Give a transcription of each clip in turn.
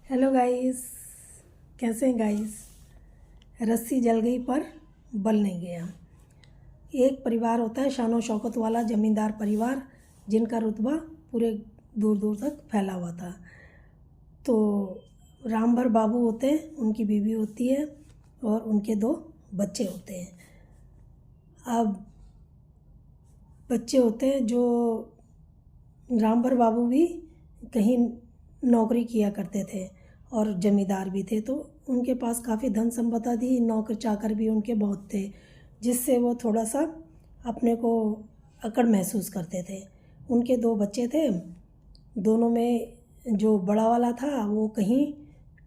Hello guys. कैसे हैं guys. रस्सी जल गई पर बल नहीं गया। एक परिवार होता है शानो शौकत वाला ज़मींदार परिवार, जिनका रुतबा पूरे दूर दूर तक फैला हुआ था। तो रामभर बाबू होते हैं, उनकी बीवी होती है और उनके 2 बच्चे होते हैं। अब बच्चे होते हैं जो रामभर बाबू भी कहीं नौकरी किया करते थे और जमींदार भी थे, तो उनके पास काफ़ी धन संपदा थी, नौकर चाकर भी उनके बहुत थे, जिससे वो थोड़ा सा अपने को अकड़ महसूस करते थे। उनके 2 बच्चे थे, दोनों में जो बड़ा वाला था वो कहीं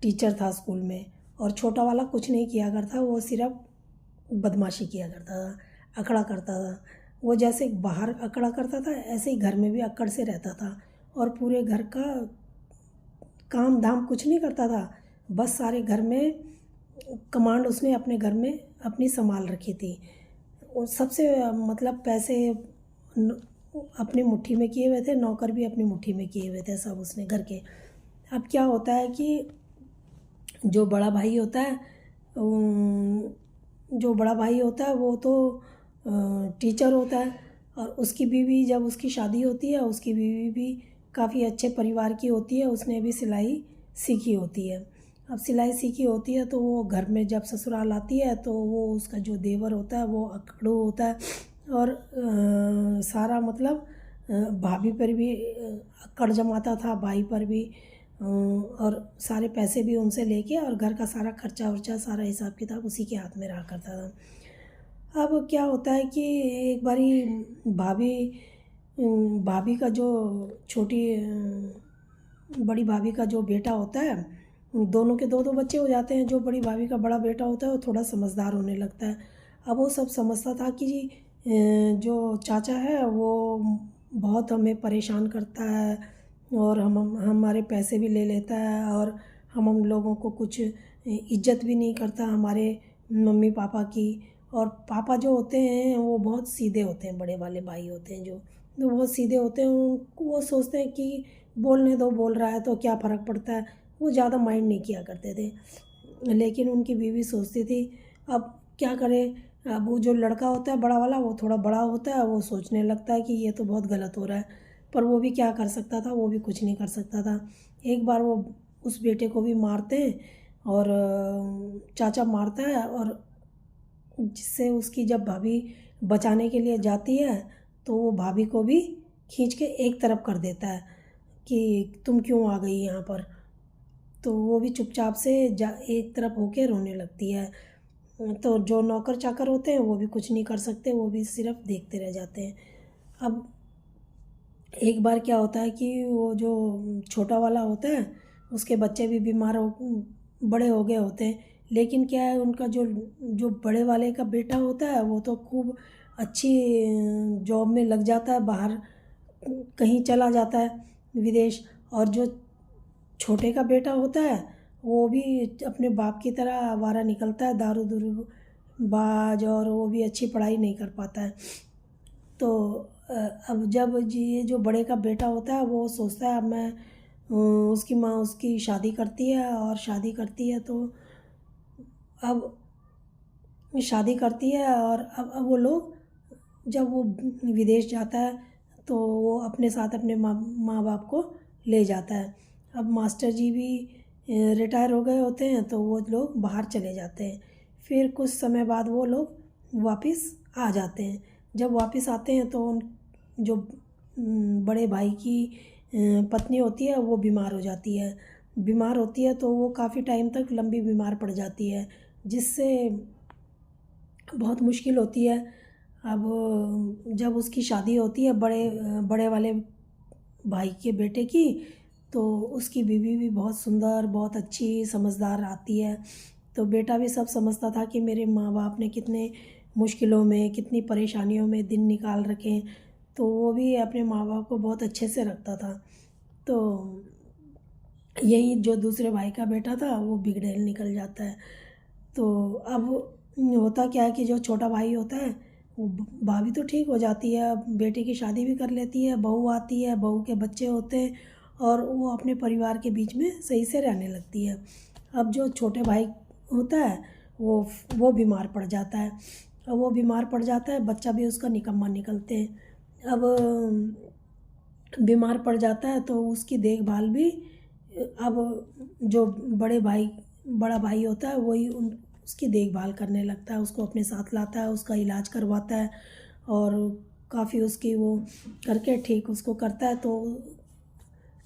टीचर था स्कूल में, और छोटा वाला कुछ नहीं किया करता, वो सिर्फ बदमाशी किया करता था, अकड़ा करता था। वो जैसे बाहर अकड़ा करता था ऐसे ही घर में भी अकड़ से रहता था, और पूरे घर का काम धाम कुछ नहीं करता था, बस सारे घर में कमांड उसने अपने घर में अपनी संभाल रखी थी। और सबसे मतलब पैसे अपनी मुट्ठी में किए हुए थे, नौकर भी अपनी मुट्ठी में किए हुए थे, सब उसने घर के। अब क्या होता है कि जो बड़ा भाई होता है वो तो टीचर होता है, और उसकी बीवी, जब उसकी शादी होती है, उसकी बीवी भी काफ़ी अच्छे परिवार की होती है, उसने भी सिलाई सीखी होती है। अब सिलाई सीखी होती है तो वो घर में जब ससुराल आती है तो वो उसका जो देवर होता है वो अकड़ू होता है, और सारा मतलब भाभी पर भी अकड़ जमाता था, भाई पर भी, और सारे पैसे भी उनसे लेके, और घर का सारा खर्चा वर्चा सारा हिसाब किताब उसी के हाथ में रहा करता था। अब क्या होता है कि एक बारी भाभी भाभी का जो छोटी बड़ी भाभी का जो बेटा होता है, दोनों के 2-2 बच्चे हो जाते हैं। जो बड़ी भाभी का बड़ा बेटा होता है वो थोड़ा समझदार होने लगता है। अब वो सब समझता था कि जो चाचा है वो बहुत हमें परेशान करता है, और हम हमारे पैसे भी ले लेता है, और हम लोगों को कुछ इज्जत भी नहीं करता हमारे मम्मी पापा की। और पापा जो होते हैं वो बहुत सीधे होते हैं, बड़े वाले भाई होते हैं जो बहुत सीधे होते हैं। उनको वो सोचते हैं कि बोलने दो, बोल रहा है तो क्या फ़र्क पड़ता है, वो ज़्यादा माइंड नहीं किया करते थे। लेकिन उनकी बीवी सोचती थी अब क्या करें। अब वो जो लड़का होता है बड़ा वाला, वो थोड़ा बड़ा होता है, वो सोचने लगता है कि ये तो बहुत गलत हो रहा है, पर वो भी क्या कर सकता था, वो भी कुछ नहीं कर सकता था। एक बार वो उस बेटे को भी मारते हैं, और चाचा मारता है, और जिससे उसकी जब भाभी बचाने के लिए जाती है तो वो भाभी को भी खींच के एक तरफ कर देता है कि तुम क्यों आ गई यहाँ पर। तो वो भी चुपचाप से एक तरफ होके रोने लगती है। तो जो नौकर चाकर होते हैं वो भी कुछ नहीं कर सकते, वो भी सिर्फ देखते रह जाते हैं। अब एक बार क्या होता है कि वो जो छोटा वाला होता है उसके बच्चे भी बीमार हो बड़े हो गए होते हैं, लेकिन क्या है उनका जो जो बड़े वाले का बेटा होता है वो तो खूब अच्छी जॉब में लग जाता है, बाहर कहीं चला जाता है विदेश। और जो छोटे का बेटा होता है वो भी अपने बाप की तरह आवारा निकलता है, दारू दूरू बाज, और वो भी अच्छी पढ़ाई नहीं कर पाता है। तो अब जब ये जो बड़े का बेटा होता है वो सोचता है अब मैं उसकी माँ उसकी शादी करती है, और शादी करती है तो अब शादी करती है, और अब वो लोग जब वो विदेश जाता है तो वो अपने साथ अपने माँ बाप को ले जाता है। अब मास्टर जी भी रिटायर हो गए होते हैं तो वो लोग बाहर चले जाते हैं। फिर कुछ समय बाद वो लोग वापस आ जाते हैं। जब वापस आते हैं तो उन जो बड़े भाई की पत्नी होती है वो बीमार हो जाती है। बीमार होती है तो वो काफ़ी टाइम तक लंबी बीमार पड़ जाती है, जिससे बहुत मुश्किल होती है। अब जब उसकी शादी होती है बड़े बड़े वाले भाई के बेटे की, तो उसकी बीवी भी बहुत सुंदर, बहुत अच्छी, समझदार आती है। तो बेटा भी सब समझता था कि मेरे माँ बाप ने कितने मुश्किलों में, कितनी परेशानियों में दिन निकाल रखे हैं, तो वो भी अपने माँ बाप को बहुत अच्छे से रखता था। तो यही जो दूसरे भाई का बेटा था वो बिगड़ैल निकल जाता है। तो अब होता क्या है कि जो छोटा भाई होता है वो भाभी तो ठीक हो जाती है, अब बेटे की शादी भी कर लेती है, बहू आती है, बहू के बच्चे होते हैं, और वो अपने परिवार के बीच में सही से रहने लगती है। अब जो छोटे भाई होता है वो बीमार पड़ जाता है। अब वो बीमार पड़ जाता है, बच्चा भी उसका निकम्मा निकलते हैं। अब बीमार पड़ जाता है तो उसकी देखभाल भी अब जो बड़ा भाई होता है वही उसकी देखभाल करने लगता है, उसको अपने साथ लाता है, उसका इलाज करवाता है और काफ़ी उसकी वो करके ठीक उसको करता है, तो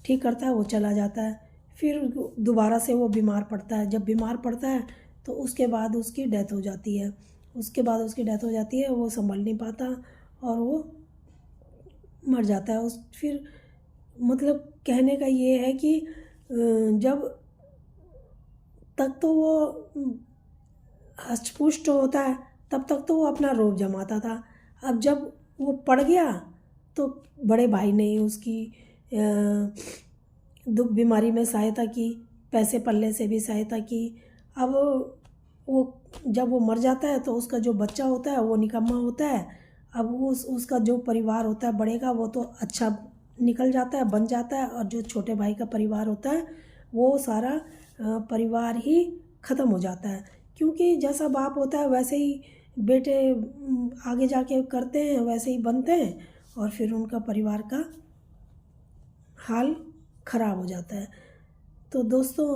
ठीक करता है, वो चला जाता है। फिर दोबारा से वो बीमार पड़ता है। जब बीमार पड़ता है तो उसके बाद उसकी डेथ हो जाती है। वो संभल नहीं पाता और वो मर जाता है। फिर मतलब कहने का ये है कि जब तक तो वो हष्ट-पुष्ट होता है तब तक तो वो अपना रौब जमाता था। अब जब वो पड़ गया तो बड़े भाई ने उसकी दुख बीमारी में सहायता की, पैसे पल्ले से भी सहायता की। अब वो जब वो मर जाता है तो उसका जो बच्चा होता है वो निकम्मा होता है। अब वो उसका जो परिवार होता है बड़े का वो तो अच्छा निकल जाता है, बन जाता है, और जो छोटे भाई का परिवार होता है वो सारा परिवार ही ख़त्म हो जाता है। क्योंकि जैसा बाप होता है वैसे ही बेटे आगे जाके करते हैं, वैसे ही बनते हैं और फिर उनका परिवार का हाल ख़राब हो जाता है। तो दोस्तों,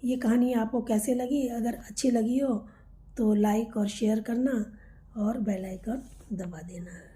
ये कहानी आपको कैसे लगी? अगर अच्छी लगी हो तो लाइक और शेयर करना और बेल आइकन दबा देना।